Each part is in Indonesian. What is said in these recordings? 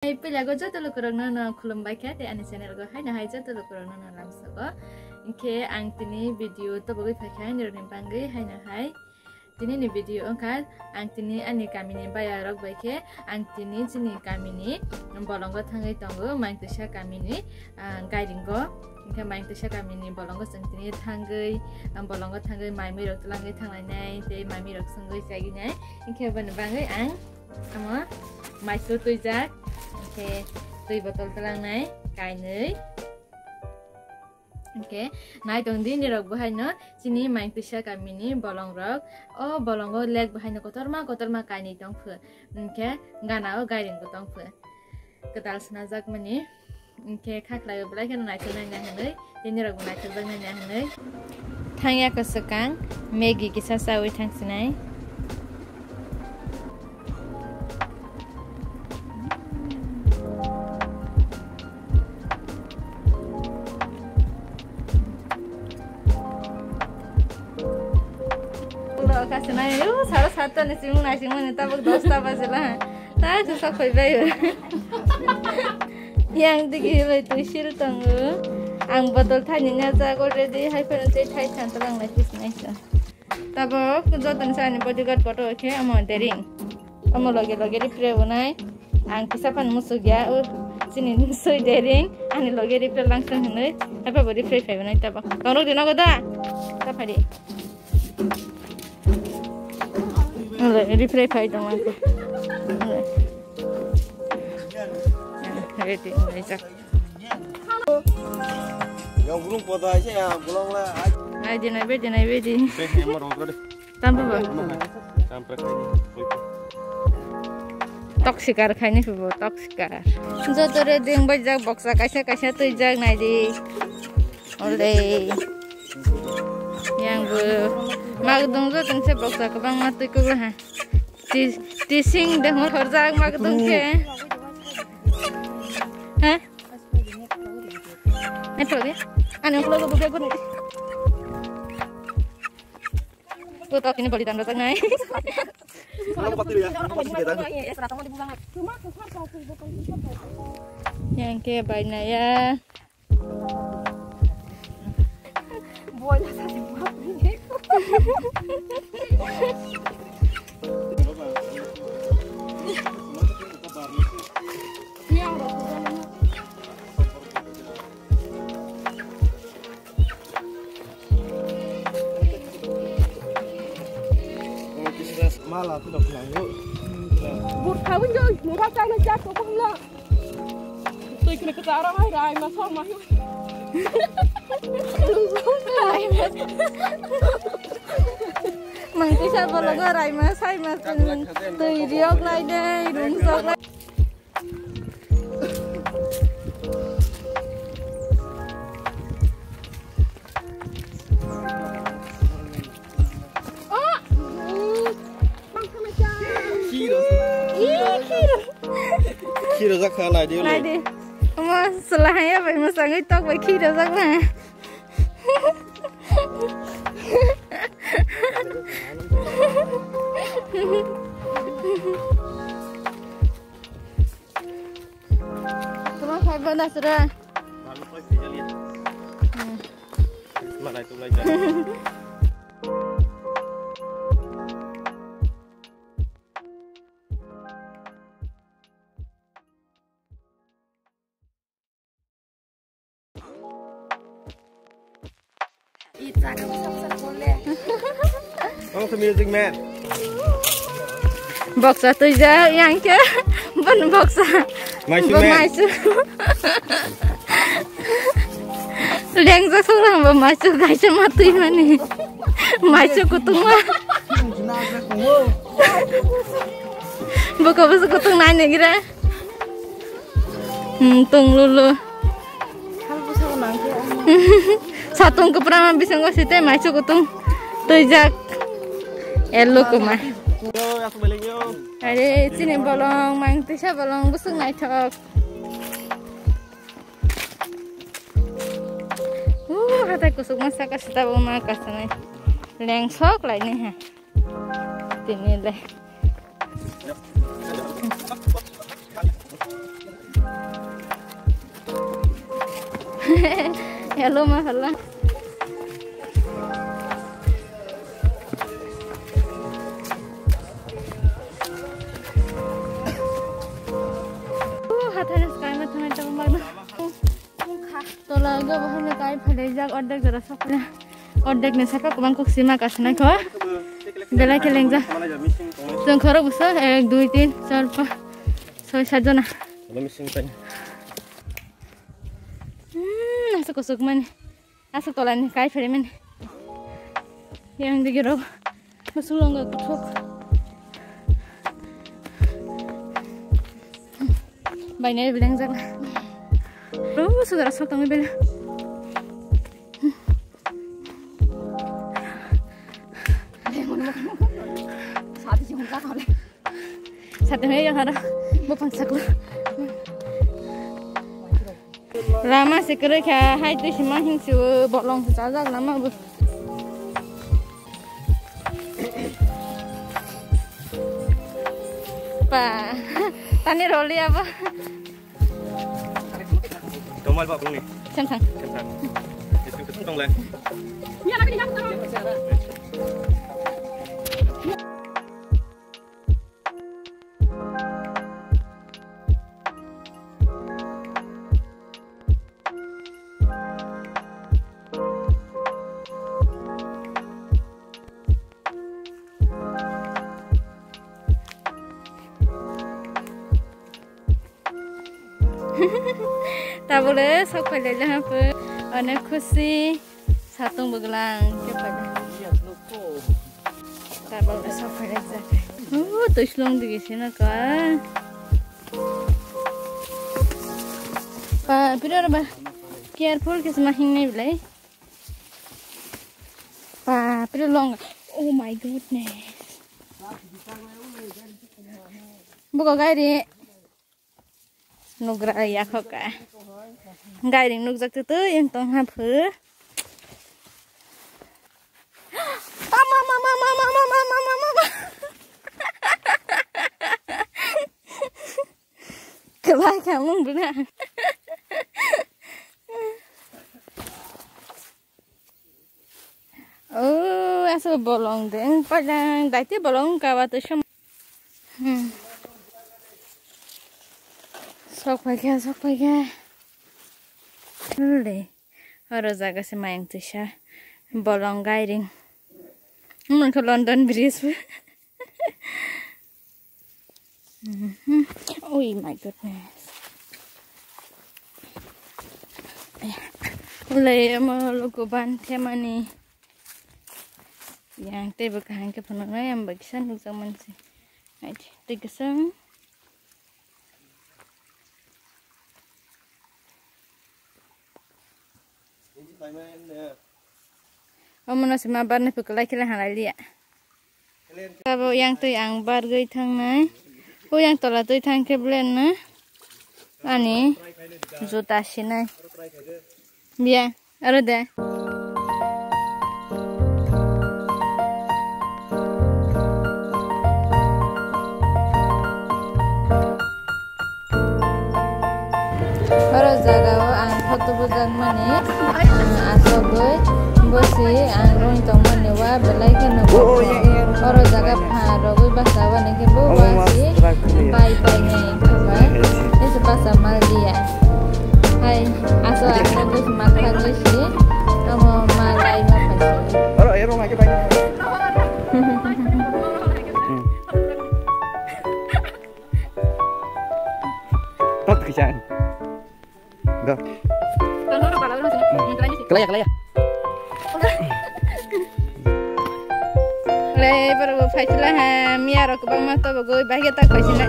Pila jatuh lu kurang nana kulum baca di ane channel go hai nah jatuh lu kurang nana langsung go inke ang tini video tu bagi pakai ni orang panggai hai nah hai tini ni video angkat ang tini ane kami ni bayar rok baike ang tini sini kami ni bolonggo thangai tanggo main tusa kami ni guiding go inke main tusa kami ni bolonggo seng tini thangai bolonggo thangai mai mi rok telangai thangai nai te mai mi rok senggai jagi nai inke ban bangai ang ama mai su tuijak Oke, tui botol telang nai, kai nai. Oke, nai tong di ni rok bahai no, sini main tuisha kami ni bolong rok, oh bolong go leg bahai no kotor ma kai ni tong fu. Oke, gana o guiding go tong fu. Ketal senajak mani, oke kak layo belai kan nai tu nai hanai, ini rok nai tu bang nai hanai. Thangya kesekang, Maggi kisah sawi thang sinai. Kasi na yun, saros-sato ni simong nasimong nita pag 2 pa sila. Tayo sa sakoy ba yun? Yang digi ba ito shiltong ang botol tanya niya sa already hyper na tayo chanto lang na fish na isa. Tapos, kung doon sa aning bodyguard ko to, okay, amo dering. Amo loge-loge ripre unay. Ang kisapan mo sugya, sinin soy dering. Ani loge ripre langsung hinay. Hyper body free five unay. Tapos, kung din ako da. Tapos di. Replay file dong aku. Ready, Isaac. Yang belum foto aja ya, belum lah. Aja nabi. Tambah apa? Sampai Toksikar kayaknya subuh toksikar. Jatuh reading bajak boxa kasih tuh jag nadi. Oleh. Yang magdung zo tengse boxa kabang matu ko ha tising de mo horjak magdung ke ha eto de ane ko logo buke gun to to kini bali tanda nai yang ke baina ya boleh saja buat ini. malah tu dah pulang yuk. Burkawin jauh, murah cahaya jatuh pun lah. Tôi kena ketarang hai rai masuk mah. Mang tisha bolong rai mas hai mas tui riok lai dei rung sok lai. Khi đó rắc lại đi lại đi mà selahnya phải mà sang cái tóc với khi đó rắc mà cuma phải bên đó sudah mana itu belajar. Oh, the music man. Boxa tôi ra yang chứ vẫn boxa maisu leng ra xuống là maisu gái cho mà tôi mà nè maisu kutung mà buka kutung nanya kira tung lulu satu keperangan bisa ngasih teh maisu kutung tujak elo kuma ada sini bolong mang tisha bolong busuk naik tok kata kusuk masa kasih tahu makas nih lengsok lah ini ha ini deh hello mah halah. Hatanya sekarang mah teman-teman mana? Tolaga bahaya kai pelajak order jara sapna. Order nih siapa kemangkuk sima kasna kau? Bela kelengja. Sengkara besar 1 2 3 4 5 6 7 jana. Kalau missing tanya. Asuk kusuk man. Asuk tolan kai fere man. Yang digiro. Masulong ga kutuk. Bainnya bilang zak. Sudah asuk kami bela. Satu yang ada bukan saklu. Lama sekali kah? Hai tu semua hingga bolong saja lama bu. Pa, tani roli apa? Tomal pak ni. Centang. Centang. Itu ketong lah. Ya, nak dihantar. Tak boleh sok pada lah apa. Anak kusi satu begelang kepada. Tak boleh sok pada saja. Oh, tu selong di sini kan. Pero apa? Careful ke semahin ni boleh. Pero long. Oh my goodness. Buka gaya nugra ya kok gaya nug jak tu yang tong hapur mama kelak kamu benar oh asal bolong deh padang dai bolong kawat tu sok pakai. Lule, harus jaga semain tu sah, bolong guiding. Mungkin London Bridge. Oh my goodness. Lule, malu kuban tema ni. Yang te bukan ke penonton yang bagisan untuk zaman si. Aje, tegasang. Mana sih mabar nih pukulai kira halal dia. Kalau yang tu yang bar gay thang nai, yang tola tu thang keblen na, ani juta sih nai. Biar, ada deh. Harus jaga ang foto bujang mana, asal gue. Bosi angron toman newa belai kan nebo. Orang jaga pharogi basawa neke bosi pai nya coba. Ini bahasa Malaysia. Hai, asal gue makan lagi. Kamu Malay apa sih? Orang ya rumah kita banyak. Tot kerjaan. Enggak. Kelaya. Le baru faislah miara ko bang mato bago bahaya tak faislah.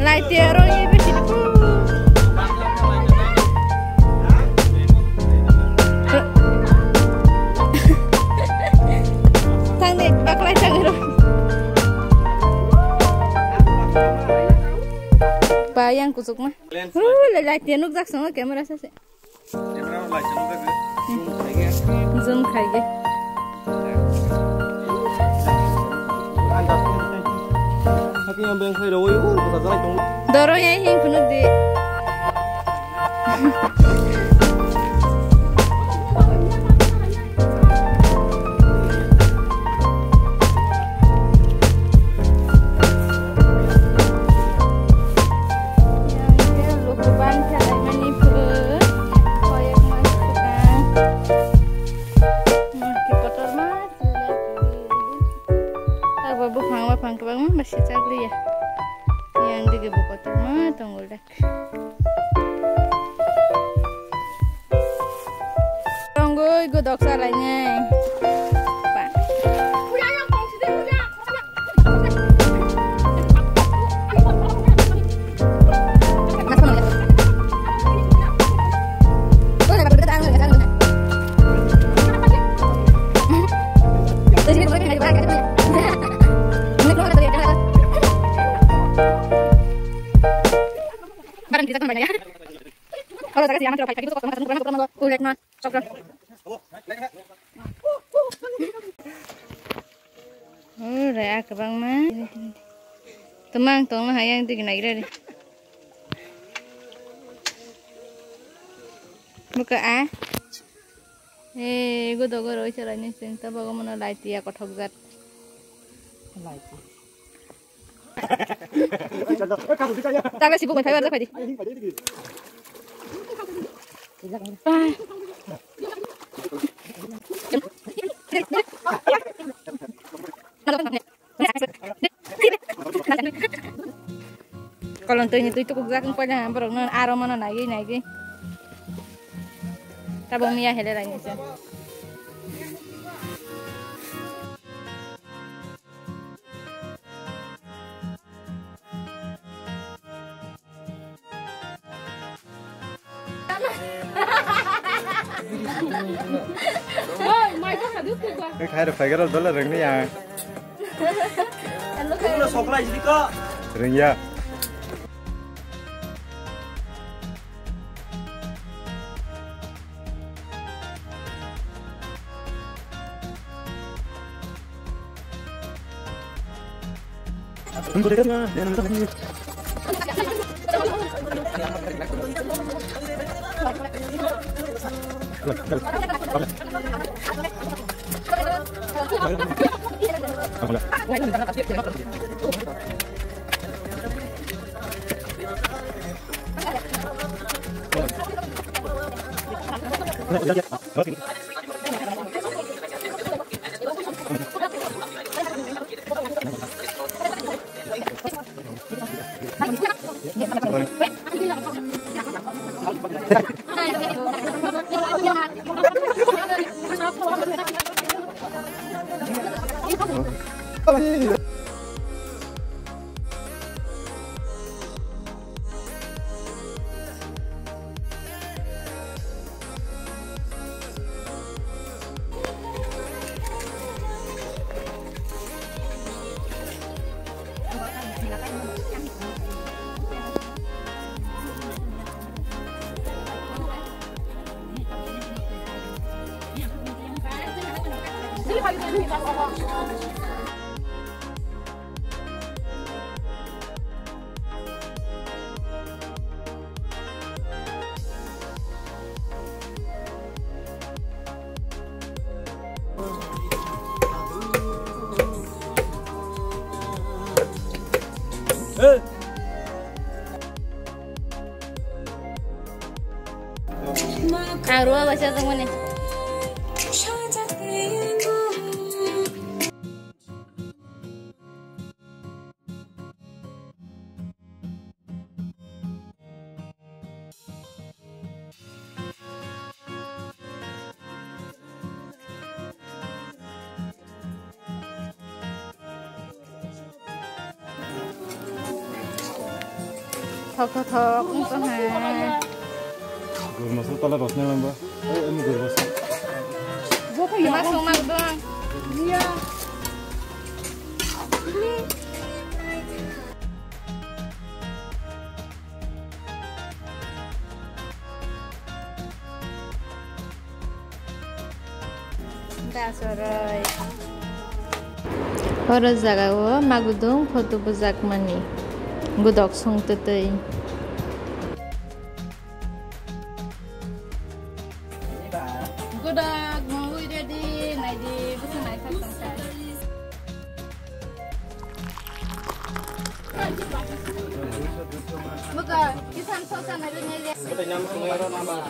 Lai tiaro ye betul. Tang dek baklai tangero. Bayang kusuk mah. Lai tiano jak sama kamera sase. Kamera lai sama ke? Zoom खाइए Doro yang ini penuh di lagi bukotor mah tunggul dek. Tunggu godok salahnya. Pak. Barang kita kan banyak ya. Kalau saya kasih aman terpakai itu kok kurang kulit mah sok. Udah ke bang mah. Temang tong mah hayang tu kena ira deh. Buka ah. Gue dogo roi caranya sing ta bago mana light ya kothok gat. Light. Taga sibuk main fiber tadi. Kalau untuk itu kugakan pada hampir non aroma non lagi. Tabung minyak hele lagi sih. Cái khai được phải cái đó là rừng đấy à. Cũng là sọc lại gì cơ. Rừng ya. Tunggu dekat mah, jangan dekat lagi. Arwah baca temen nih. Thok untuk ha. Gue masuk tala rosnya mbak. Ini gue masuk. Masuk doang. Iya. Dasorai. Orang jaga gua magudung foto bejak mani. Gudok song tetei. Gudak mau jadi naik di bisa naik sampai. Buka kisan sosan ada nyeli. Kita nyam pengeron nambah.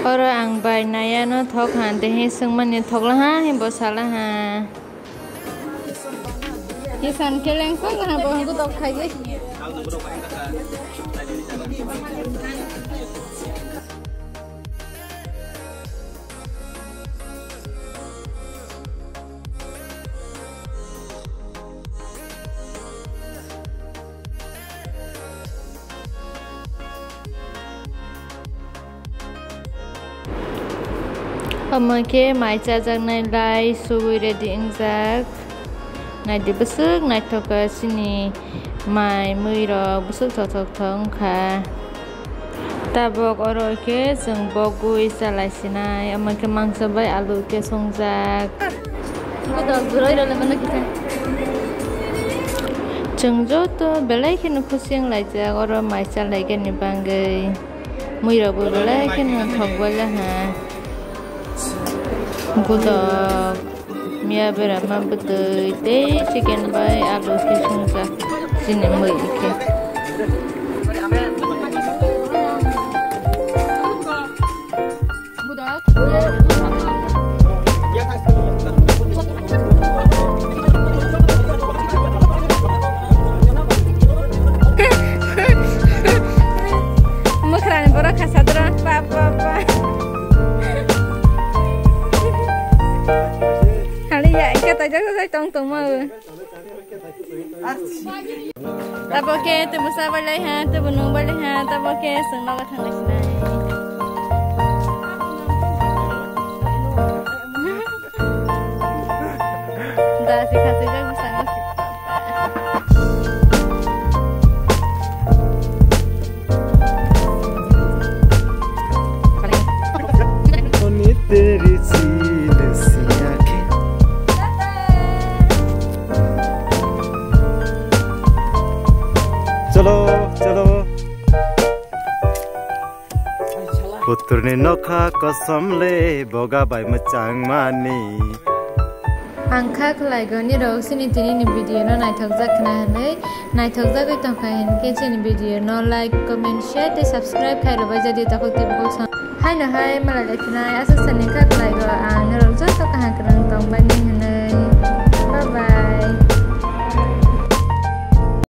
Ora ang bay naya no thok han te he sung man ni thok la ha he bo sala ha kisan keleng ko ha bo ko tok khai ge Amake mai cha jang nai lai sugui ready ingjak nai di besuk nai thoka sini mai mui ro besuk thok thong kha tabok oro ke jeng bogui salai sinai amake mangsa bai alu ke songjak kodok buroi ro lemana kita jengjo to belai ke nu khusiang lai ja oro mai cha lai ke ni bangai mui ro bu belai ke nu thok bala ha Gudok mia berama betul deh chicken bay alu kisungsa sini mui ke Budak. Mukran bora kasadra papa. Kata jago saya tong mau. Tapi ke tu musa balai ha, tu bunung balai ha, tapi ke senang kat hang sini. Dah si kata jago sangat si. Koni teri chile siya ke. Chalo, chalo. Putur ne nokha kasam le boga bai machang mani. Angka kelai goni rok sini tini ni video no nai thok jak na hanai nai thok jak oi tong khai ke chini video no like comment share te subscribe khai lo ba jadi ta khok te bo sang hai na hai mala lekna asa sani ka kelai go